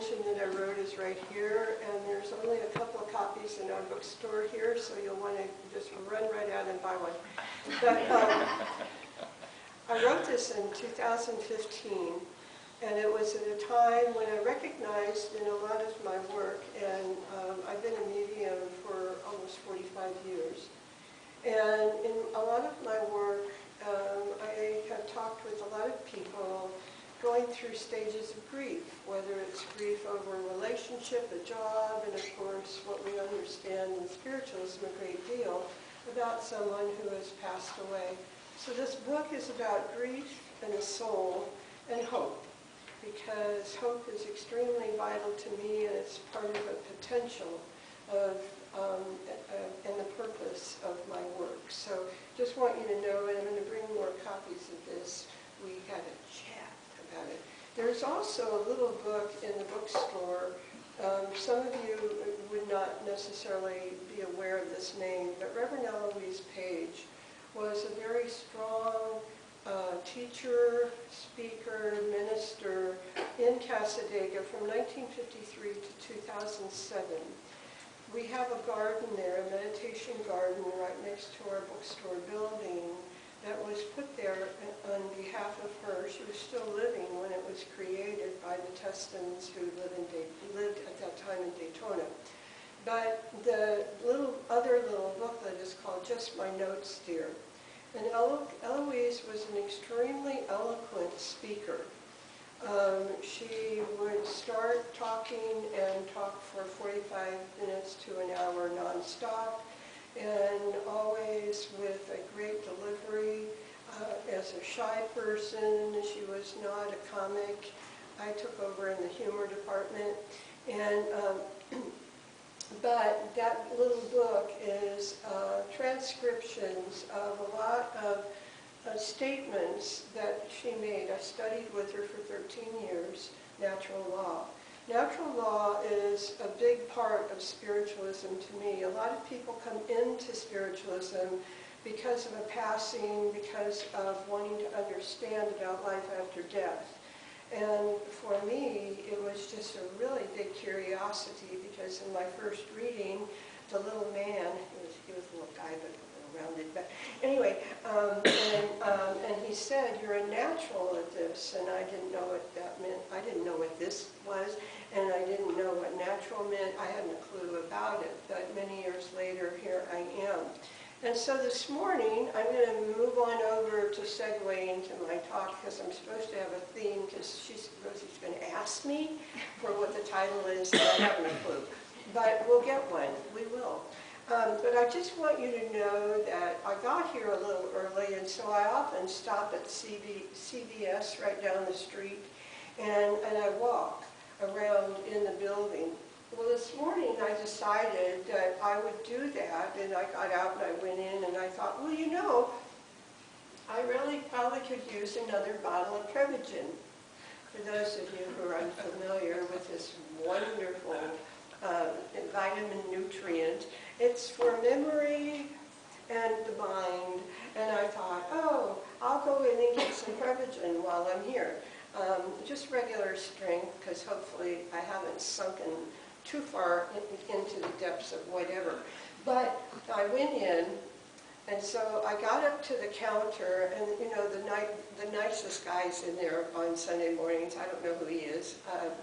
mention that I wrote is right here, and there's only a couple of copies in our bookstore here, so you'll want to just run right out and buy one. But I wrote this in 2015, and it was at a time when I recognized in a lot of my work, and I've been a medium for almost 45 years, and in a lot of my work, I have talked with a lot of people going through stages of grief, whether it's grief over a relationship, a job, and of course what we understand in spiritualism a great deal about someone who has passed away. So this book is about grief and the soul and hope, because hope is extremely vital to me, and it's part of a potential of and the purpose of my work. So just want you to know, and I'm going to bring more copies of this. We had a chat about it. There's also a little book in the bookstore. Some of you would not necessarily be aware of this name, but Reverend Eloise Page was a very strong teacher, speaker, minister in Casadega from 1953 to 2007. We have a garden there, a meditation garden right next to our bookstore building that was put there on behalf of her. She was still living when it was created by the Testons who lived at that time in Daytona. But the other little booklet is called Just My Notes, Dear. And Eloise was an extremely eloquent speaker. She would start talking and talk for 45 minutes to an hour nonstop, and always with a great delivery. As a shy person, she was not a comic. I took over in the humor department, and but that little book is transcriptions of a lot of statements that she made. I studied with her for 13 years, natural law. Natural law is a big part of spiritualism to me. A lot of people come into spiritualism because of a passing, because of wanting to understand about life after death. And for me, it was just a really big curiosity, because in my first reading, the little man, he was a little guy, but rounded, but anyway, and he said, "You're a natural at this," and I didn't know what that meant. I didn't know what this was, and I didn't know what natural meant. I hadn't a clue about it, but many years later, here I am. And so this morning, I'm going to move on over to segue into my talk, because I'm supposed to have a theme, because Rosie's going to ask me for what the title is, and I haven't a clue. But we'll get one. We will. But I just want you to know that I got here a little early, and so I often stop at CVS right down the street, and I walk around in the building. Well, this morning I decided that I would do that, and I got out and I went in, and I thought, well, you know, I really probably could use another bottle of Prevagen. For those of you who are unfamiliar with this wonderful vitamin nutrient, it's for memory and the mind, and I thought, oh, I'll go in and get some Prevagen while I'm here. Just regular strength, because hopefully I haven't sunken too far into the depths of whatever. But I went in, and so I got up to the counter, and you know, the nicest guy's in there on Sunday mornings. I don't know who he is,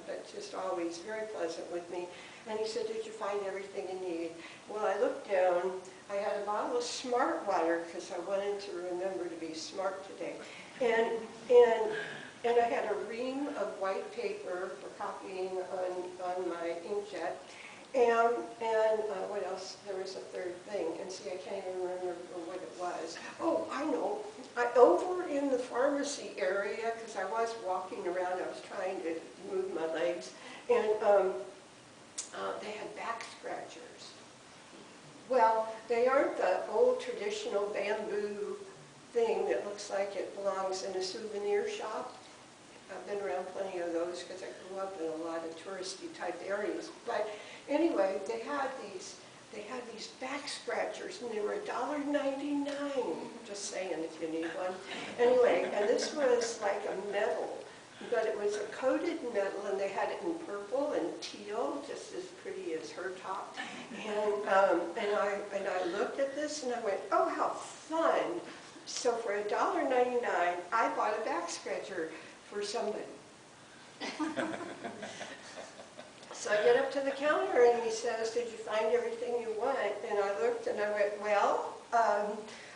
but just always very pleasant with me. And he said, "Did you find everything you need?" Well, I looked down. I had a bottle of Smart Water, because I wanted to remember to be smart today. And I had a ream of white paper for copying on my inkjet. And what else? There was a third thing. And see, I can't even remember what it was. Oh, I know. Over in the pharmacy area, because I was walking around, I was trying to move my legs, and they had back scratchers. Well, they aren't the old traditional bamboo thing that looks like it belongs in a souvenir shop. I've been around plenty of those because I grew up in a lot of touristy type areas. But anyway, they had these back scratchers, and they were $1.99. Just saying, if you need one. Anyway, and this was like a metal but it was a coated metal, and they had it in purple and teal, just as pretty as her top. And I looked at this and I went, oh, how fun! So for $1.99, I bought a back scratcher for somebody. So I get up to the counter and he says, did you find everything you want? And I looked and I went, well,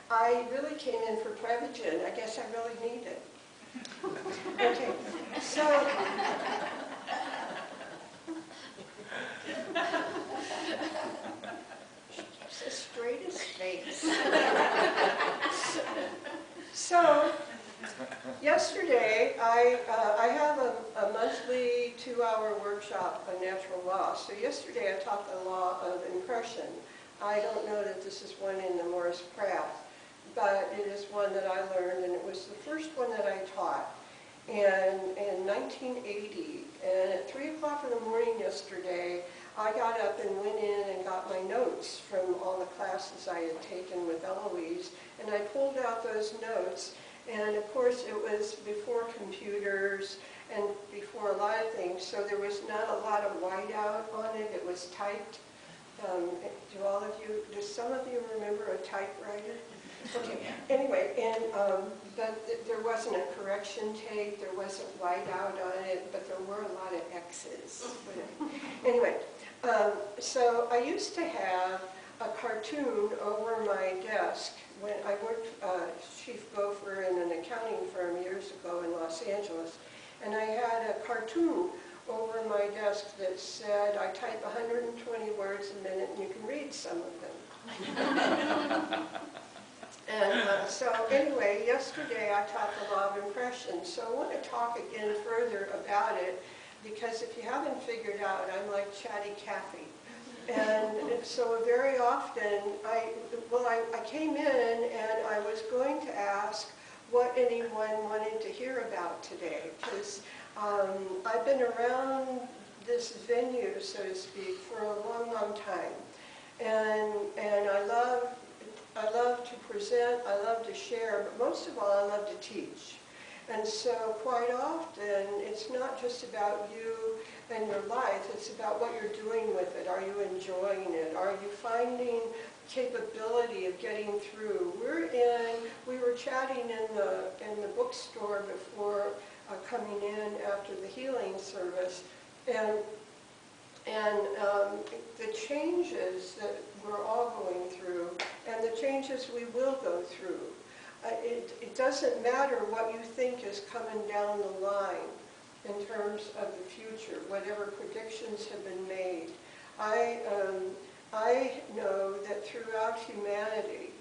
I really came in for Prevagen. I guess I really need it. Okay, so she keeps the straightest face. So yesterday, I have a monthly 2-hour workshop on natural law. So yesterday I taught the law of impression. I don't know that this is one in the Morris Pratt, but it is one that I learned, and it was the first one that I taught in 1980. And at 3 o'clock in the morning yesterday, I got up and went in and got my notes from all the classes I had taken with Eloise, and I pulled out those notes. And of course, it was before computers and before a lot of things, so there was not a lot of whiteout on it. It was typed. Do some of you remember a typewriter? Okay, anyway, and but there wasn't a correction tape, there wasn't whiteout on it, but there were a lot of X's. Anyway, so I used to have a cartoon over my desk when I worked chief gopher in an accounting firm years ago in Los Angeles, and I had a cartoon over my desk that said, I type 120 words a minute and you can read some of them. And so anyway, yesterday I taught the law of impression, so I want to talk again further about it, because if you haven't figured out, I'm like Chatty Cathy. And so very often, I came in and I was going to ask what anyone wanted to hear about today, because I've been around this venue, so to speak, for a long, long time. And I love to present, I love to share, but most of all, I love to teach. And so quite often, it's not just about you and your life, it's about what you're doing with it. Are you enjoying it? Are you finding capability of getting through? We were chatting in the bookstore before coming in after the healing service, and the changes that we're all going through, and the changes we will go through. It doesn't matter what you think is coming down the line in terms of the future, whatever predictions have been made. I know that throughout humanity,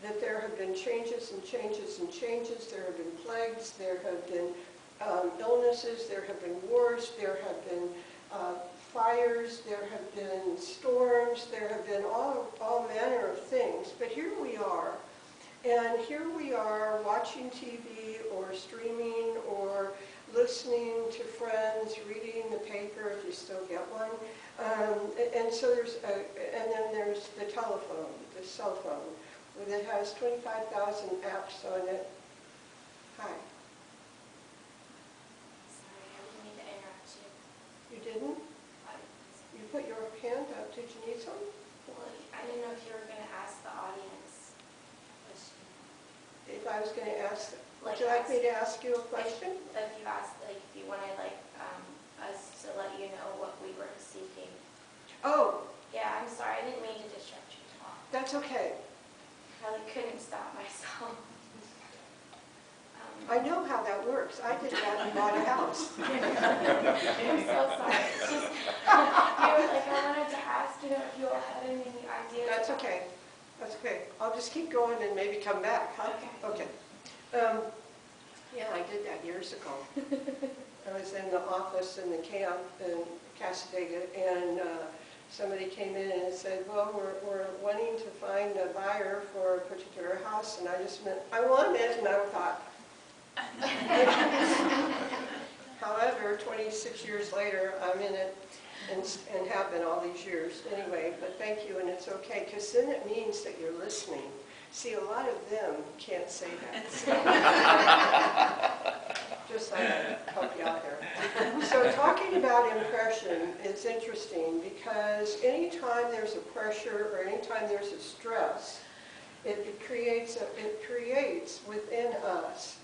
that there have been changes and changes and changes. There have been plagues, there have been illnesses, there have been wars, there have been fires, there have been storms, there have been all manner of things. But here we are. And here we are watching TV or streaming or listening to friends, reading the paper if you still get one. And so and then there's the telephone, the cell phone, that has 25,000 apps on it. Hi. Sorry, I didn't mean to interrupt you. You didn't? You put your hand up. Did you need something? Well, I didn't know if you were going to ask the audience a question. If I was going to ask, would you like me to ask you a question? If you asked, like, if you wanted, like, us to let you know what we were seeking. Oh. Yeah, I'm sorry. I didn't mean to distract you at all. That's okay. I like, couldn't stop myself. I know how that works. I did that and bought a house. I'm so sorry. It's just, you were like, I wanted to ask you if you all had any ideas. That's okay. That's okay. I'll just keep going and maybe come back, huh? Okay. Yeah, I did that years ago. I was in the office in the camp in Casadega, and somebody came in and said, well, we're wanting to find a buyer for a particular house, and I just went, I want it, and I thought. However, 26 years later, I'm in it and have been all these years anyway, but thank you, and it's okay, because then it means that you're listening. See, a lot of them can't say that. Just like I help you out there. about impression, it's interesting because anytime there's a pressure or anytime there's a stress, it creates within us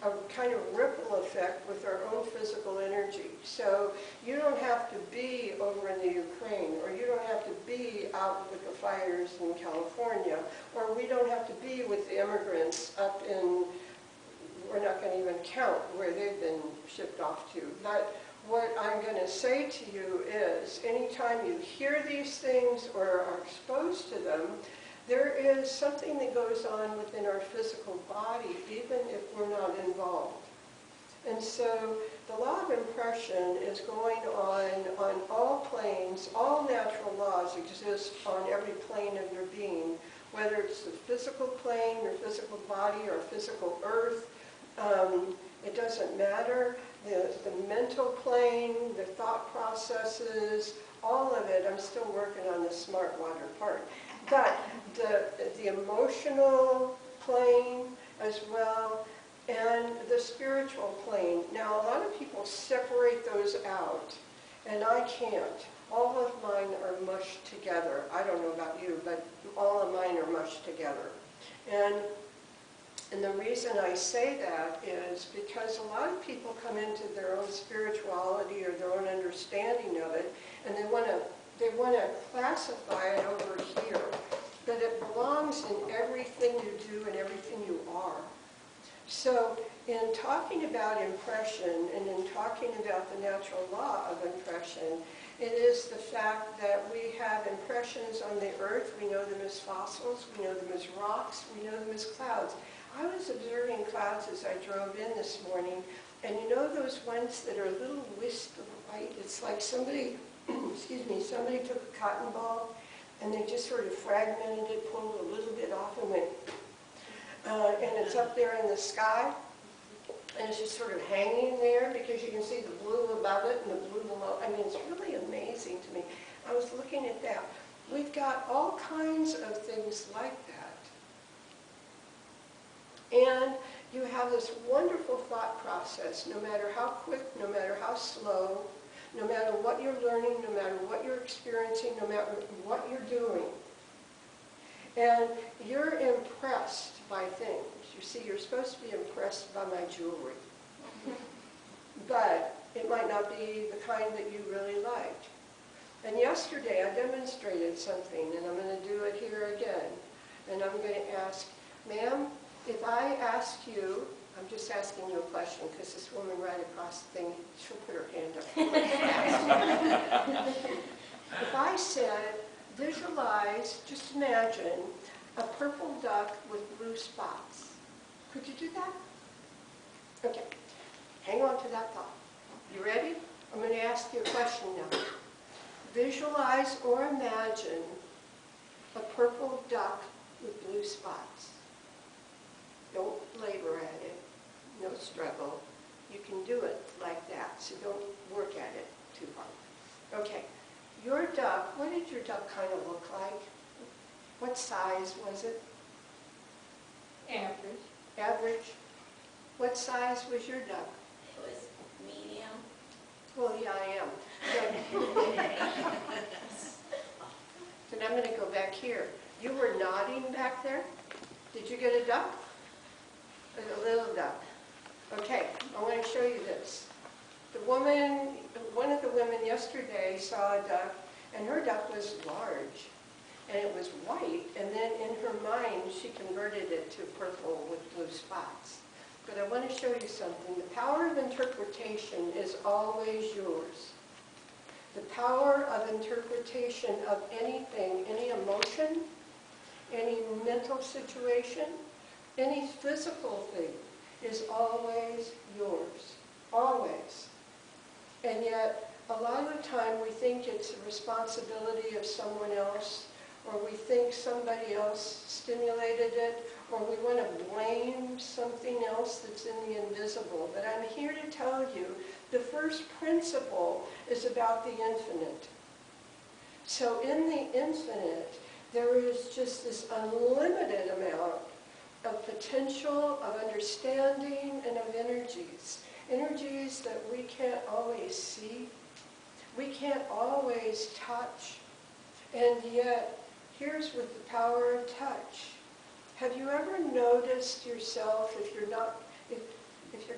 a kind of ripple effect with our own physical energy. So you don't have to be over in the Ukraine, or you don't have to be out with the fires in California, or we don't have to be with the immigrants up in, we're not going to even count where they've been shipped off to. But what I'm going to say to you is, anytime you hear these things or are exposed to them, there is something that goes on within our physical body, even if we're not involved. And so the law of impression is going on all planes. All natural laws exist on every plane of your being, whether it's the physical plane, your physical body, or physical earth. It doesn't matter. The mental plane, the thought processes, all of it. I'm still working on the smart water part. But the emotional plane as well, and the spiritual plane. Now, a lot of people separate those out, and I can't. All of mine are mushed together. I don't know about you, but all of mine are mushed together. And the reason I say that is because a lot of people come into their own spirituality or their own understanding of it, and they want to classify it over here, but it belongs in everything you do and everything you are. So in talking about impression and in talking about the natural law of impression, it is the fact that we have impressions on the earth. We know them as fossils, we know them as rocks, we know them as clouds. I was observing clouds as I drove in this morning, and you know those ones that are a little wisp of white? It's like somebody, excuse me, somebody took a cotton ball and they just sort of fragmented it, pulled a little bit off and went, and it's up there in the sky, and it's just sort of hanging there because you can see the blue above it and the blue below. I mean, it's really amazing to me. I was looking at that. We've got all kinds of things like that. And you have this wonderful thought process, no matter how quick, no matter how slow, no matter what you're learning, no matter what you're experiencing, no matter what you're doing. And you're impressed by things. You see, you're supposed to be impressed by my jewelry. But it might not be the kind that you really liked. And yesterday I demonstrated something, and I'm going to do it here again. And I'm going to ask, ma'am, if I asked you, I'm just asking you a question because this woman right across the thing, she'll put her hand up. If I said, visualize, just imagine, a purple duck with blue spots, could you do that? Okay, hang on to that thought. You ready? I'm going to ask you a question now. Visualize or imagine a purple duck with blue spots. Don't labor at it. No struggle. You can do it like that, so don't work at it too hard. Okay, your duck, what did your duck kind of look like? What size was it? Average. Average. What size was your duck? It was medium. Well, yeah, I am. Then I'm going to go back here. You were nodding back there? Did you get a duck? A little duck. Okay, I want to show you this. The woman, one of the women yesterday saw a duck, and her duck was large, and it was white, and then in her mind she converted it to purple with blue spots. But I want to show you something. The power of interpretation is always yours. The power of interpretation of anything, any emotion, any mental situation, any physical thing is always yours, always. And yet, a lot of the time we think it's a responsibility of someone else, or we think somebody else stimulated it, or we want to blame something else that's in the invisible. But I'm here to tell you, the first principle is about the infinite. So in the infinite, there is just this unlimited amount of potential, of understanding, and of energies. Energies that we can't always see, We can't always touch. And yet, here's with the power of touch. Have you ever noticed yourself, if you're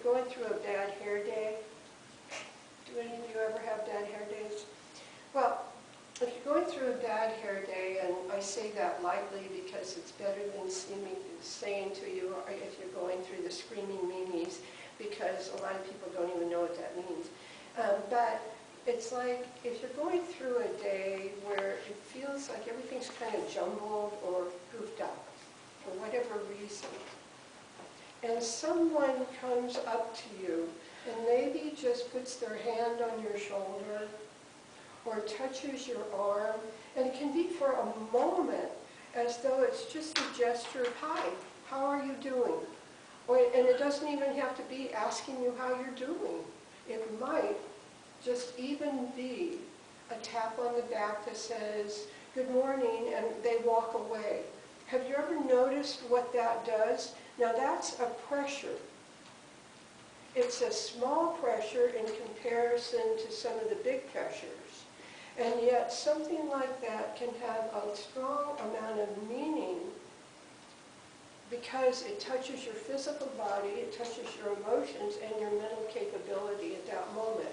going through a bad hair day? Do any of you ever have bad hair days? Well, if you're going through a bad hair day, and I say that lightly because it's better than saying to you if you're going through the screaming meanies, because a lot of people don't even know what that means. But it's like if you're going through a day where it feels like everything's kind of jumbled or goofed up for whatever reason, and someone comes up to you and maybe just puts their hand on your shoulder or touches your arm, and it can be for a moment as though it's just a gesture of, hi, how are you doing? And it doesn't even have to be asking you how you're doing. It might just even be a tap on the back that says, good morning, and they walk away. Have you ever noticed what that does? Now that's a pressure. It's a small pressure in comparison to some of the big pressures. And yet something like that can have a strong amount of meaning because it touches your physical body, it touches your emotions and your mental capability at that moment.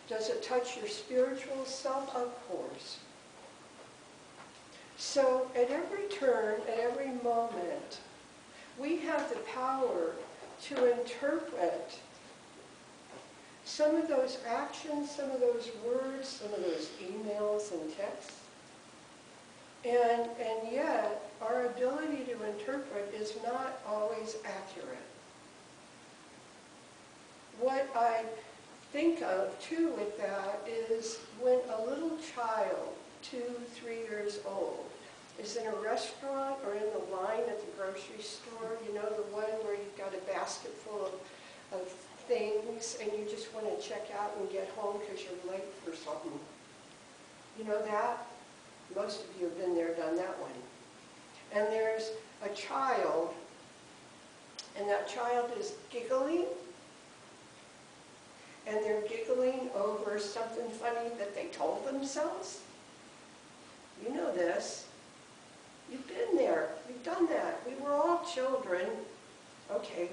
Does it touch your spiritual self? Of course. So at every turn, at every moment, we have the power to interpret some of those actions, some of those words, some of those emails and texts. And yet, our ability to interpret is not always accurate. What I think of, too, with that is when a little child, 2, 3 years old, is in a restaurant or in the line at the grocery store, you know, the one where you've got a basket full of things and you just want to check out and get home because you're late for something. You know that? Most of you have been there, done that one. And there's a child, and that child is giggling, and they're giggling over something funny that they told themselves. You know this. You've been there. You've done that. We were all children. Okay.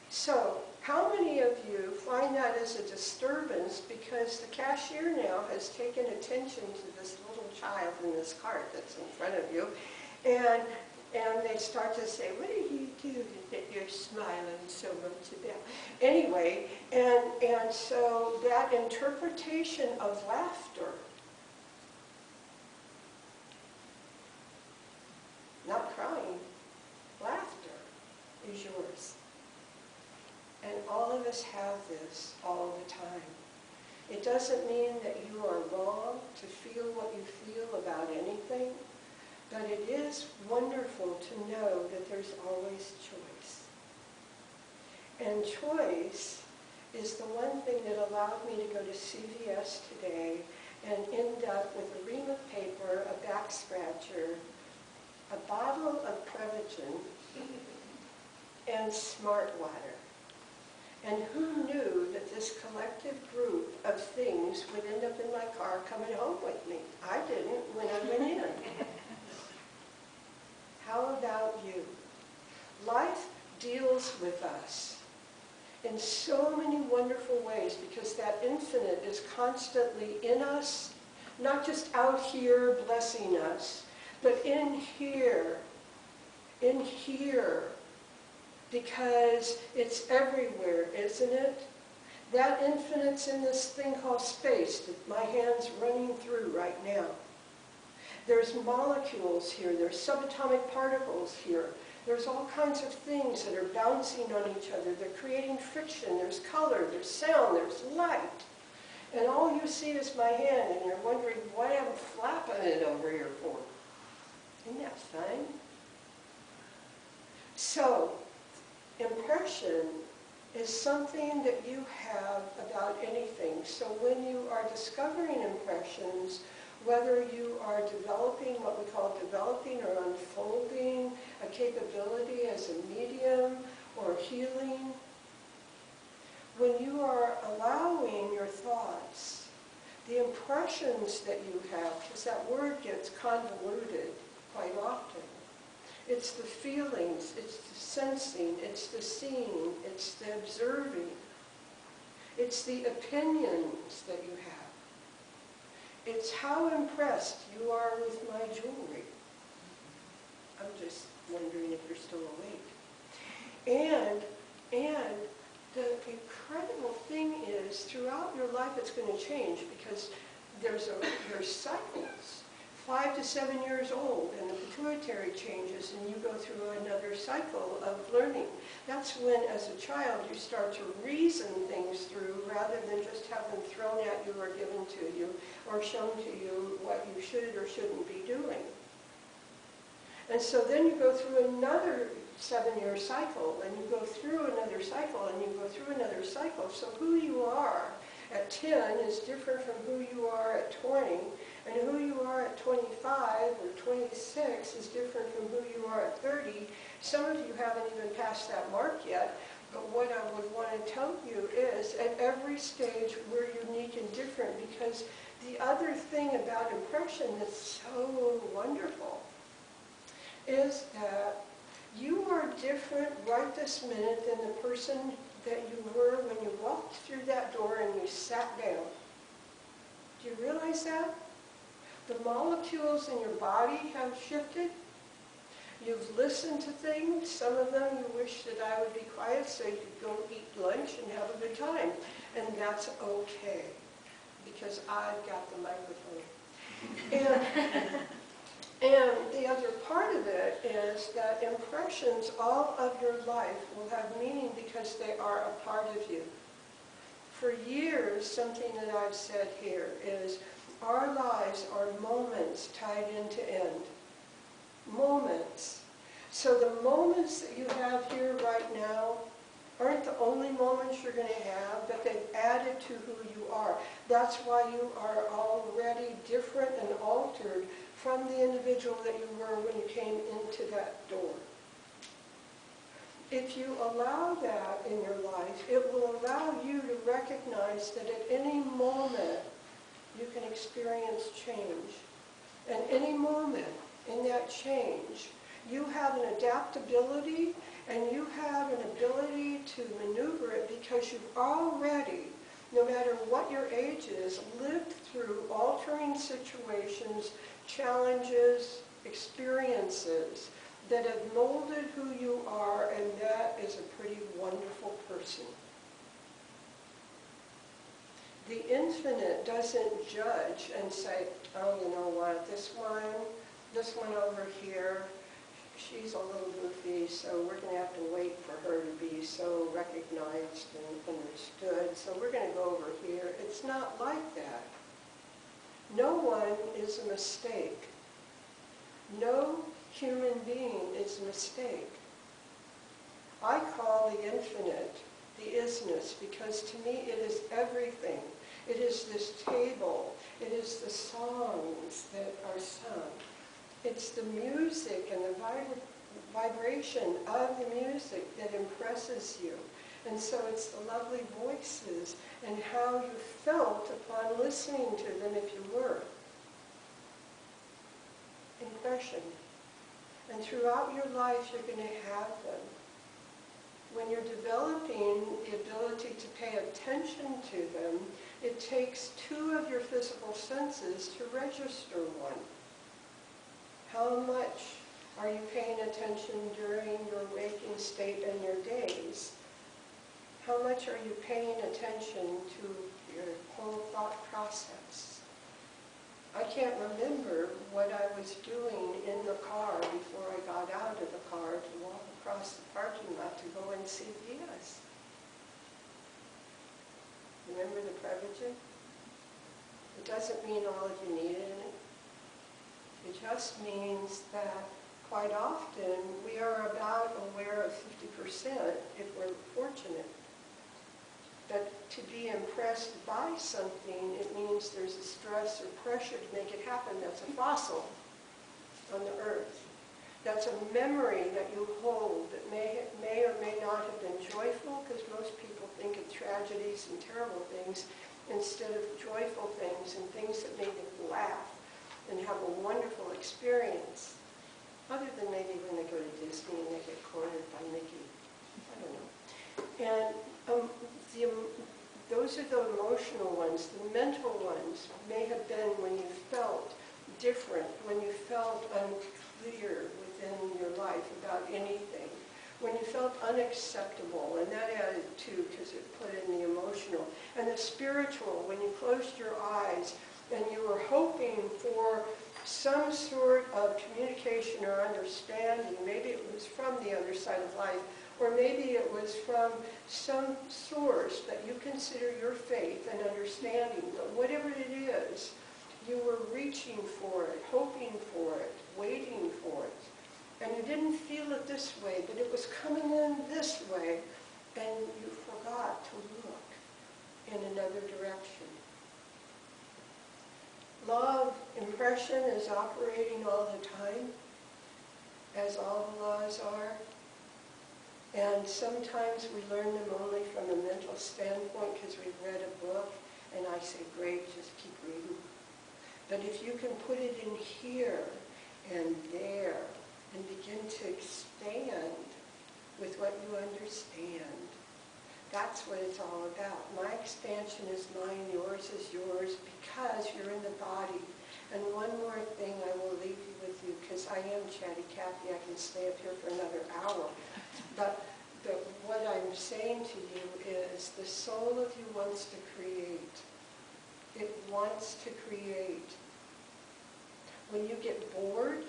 So, how many of you find that as a disturbance because the cashier now has taken attention to this little child in this cart that's in front of you, and they start to say, what are you doing that you're smiling so much about? Anyway, and so that interpretation of laughter, not crying, laughter is yours. And all of us have this all the time. It doesn't mean that you are wrong to feel what you feel about anything, but it is wonderful to know that there's always choice. And choice is the one thing that allowed me to go to CVS today and end up with a ream of paper, a back scratcher, a bottle of Prevagen, and Smart Water. And who knew that this collective group of things would end up in my car coming home with me? I didn't when I went in. How about you? Life deals with us in so many wonderful ways because that infinite is constantly in us, not just out here blessing us, but in here, because it's everywhere, isn't it? That infinite's in this thing called space that my hand's running through right now. There's molecules here, there's subatomic particles here, there's all kinds of things that are bouncing on each other, they're creating friction, there's color, there's sound, there's light. And all you see is my hand and you're wondering what I'm flapping it over here for. Isn't that fun? So, impression is something that you have about anything. So when you are discovering impressions, whether you are developing what we call developing or unfolding a capability as a medium or healing, when you are allowing your thoughts, the impressions that you have, because that word gets convoluted quite often. It's the feelings, it's the sensing, it's the seeing, it's the observing. It's the opinions that you have. It's how impressed you are with my jewelry. I'm just wondering if you're still awake. And the incredible thing is, throughout your life it's going to change, because there's cycles. 5 to 7 years old, and the pituitary changes, and you go through another cycle of learning. That's when, as a child, you start to reason things through, rather than just have them thrown at you or given to you, or shown to you what you should or shouldn't be doing. And so then you go through another 7-year cycle, and you go through another cycle, and you go through another cycle. So who you are at 10 is different from who you are at 20, and who you are at 25 or 26 is different from who you are at 30. Some of you haven't even passed that mark yet, but what I would want to tell you is, at every stage we're unique and different, because the other thing about impression that's so wonderful is that you are different right this minute than the person that you were when you walked through that door and you sat down. Do you realize that? The molecules in your body have shifted. You've listened to things. Some of them you wish that I would be quiet so you could go eat lunch and have a good time. And that's okay, because I've got the microphone. And the other part of it is that impressions all of your life will have meaning because they are a part of you. For years, something that I've said here is, our lives are moments tied end to end. Moments. So the moments that you have here right now aren't the only moments you're going to have, but they've added to who you are. That's why you are already different and altered from the individual that you were when you came into that door. If you allow that in your life, it will allow you to recognize that at any moment you can experience change. And any moment in that change, you have an adaptability and you have an ability to maneuver it, because you've already, no matter what your age is, lived through altering situations, challenges, experiences that have molded who you are, and that is a pretty wonderful person. The infinite doesn't judge and say, oh, you know what, this one over here, she's a little goofy, so we're going to have to wait for her to be so recognized and understood, so we're going to go over here. It's not like that. No one is a mistake. No human being is a mistake. I call the infinite the isness, because to me it is everything. It is this table. It is the songs that are sung. It's the music and the vibration of the music that impresses you. And so it's the lovely voices and how you felt upon listening to them, if you were. Impression. And throughout your life you're going to have them. When you're developing the ability to pay attention to them, it takes 2 of your physical senses to register one. How much are you paying attention during your waking state and your days? How much are you paying attention to your whole thought process? I can't remember what I was doing in the car before I got out of the car to walk across the parking lot to go and see Diaz. Remember the privilege? It doesn't mean all of you needed it. It just means that quite often we are about aware of 50% if we're fortunate. But to be impressed by something, it means there's a stress or pressure to make it happen. That's a fossil on the earth. That's a memory that you hold that may or may not have been joyful, because most people think of tragedies and terrible things instead of joyful things and things that made them laugh and have a wonderful experience. Other than maybe when they go to Disney and they get cornered by Mickey. I don't know. And those are the emotional ones. The mental ones may have been when you felt different, when you felt unclear within your life about anything, when you felt unacceptable, and that added too, because it put in the emotional. And the spiritual, when you closed your eyes and you were hoping for some sort of communication or understanding. Maybe it was from the other side of life, or maybe it was from some source that you consider your faith and understanding. But whatever it is, you were reaching for it, hoping for it, waiting for it. And you didn't feel it this way, but it was coming in this way, and you forgot to look in another direction. Law of impression is operating all the time, as all the laws are. And sometimes we learn them only from a mental standpoint because we've read a book, and I say, great, just keep reading. But if you can put it in here and there and begin to expand with what you understand, that's what it's all about. My expansion is mine, yours is yours, because you're in the body. And one more thing I will leave you with you, because I am chatty Cathy, I can stay up here for another hour. But what I'm saying to you is the soul of you wants to create. It wants to create. When you get bored,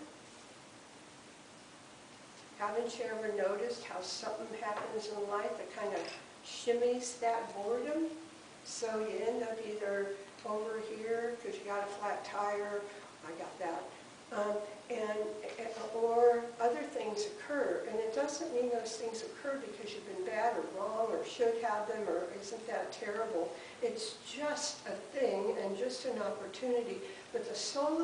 haven't you ever noticed how something happens in life that kind of shimmies that boredom? So you end up either over here because you got a flat tire, I got that, or other things occur. And it doesn't mean those things occur because you've been bad or wrong or should have them or isn't that terrible. It's just a thing and just an opportunity. But the soul of